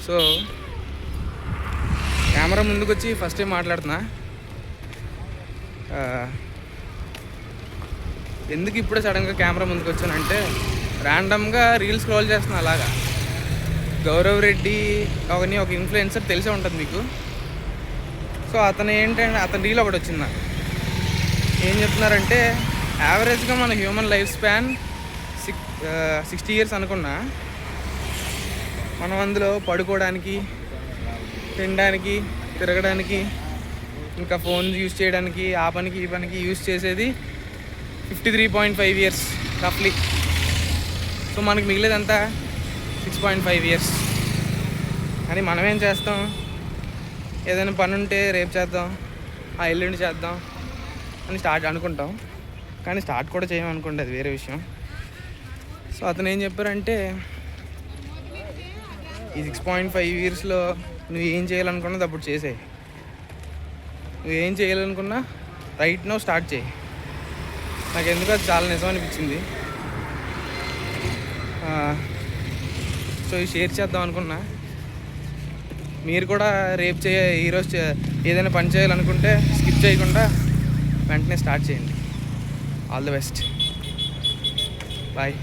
So camera ముందుకు వచ్చి first time మాట్లాడుతున్నా. ఎందుకు ఇప్పుడే సడన్గా కెమెరా ముందుకు వచ్చానంటే, ర్యాండమ్గా రీల్స్ స్క్రోల్ చేస్తున్నా. అలాగా గౌరవ్ రెడ్డి అవన్నీ ఒక ఇన్ఫ్లుయెన్సర్ తెలిసే ఉంటుంది మీకు. సో అతను ఏంటంటే అతని రీల్ ఒకటి వచ్చింది. ఏం చెప్తున్నారంటే, యావరేజ్గా మన హ్యూమన్ లైఫ్ స్పాన్ 60 years అనుకున్నా, మనం అందులో పడుకోవడానికి, తినడానికి, తిరగడానికి, ఇంకా ఫోన్ యూజ్ చేయడానికి, ఆ పనికి ఈ పనికి యూజ్ చేసేది 53.5 years రఫ్లీ. సో మనకి మిగిలేదంతా 6.5 years. కానీ మనమేం చేస్తాం, ఏదైనా పని ఉంటే రేపు చేద్దాం, ఎల్లుండి చేద్దాం అని అనుకుంటాం. కానీ స్టార్ట్ కూడా చేయమనుకోండి, అది వేరే విషయం. సో అతను ఏం చెప్పారంటే, ఈ 6.5 yearsలో నువ్వు ఏం చేయాలనుకున్నది అప్పుడు చేసేయి. నువ్వు ఏం చేయాలనుకున్నా రైట్ నౌ స్టార్ట్ చేయి. నాకు ఎందుకు అది చాలా నిజం అనిపించింది. సో ఇది షేర్ చేద్దాం అనుకున్నా. మీరు కూడా రేపు ఈరోజు ఏదైనా పని చేయాలనుకుంటే స్కిప్ చేయకుండా వెంటనే స్టార్ట్ చేయండి. All the best. బాయ్.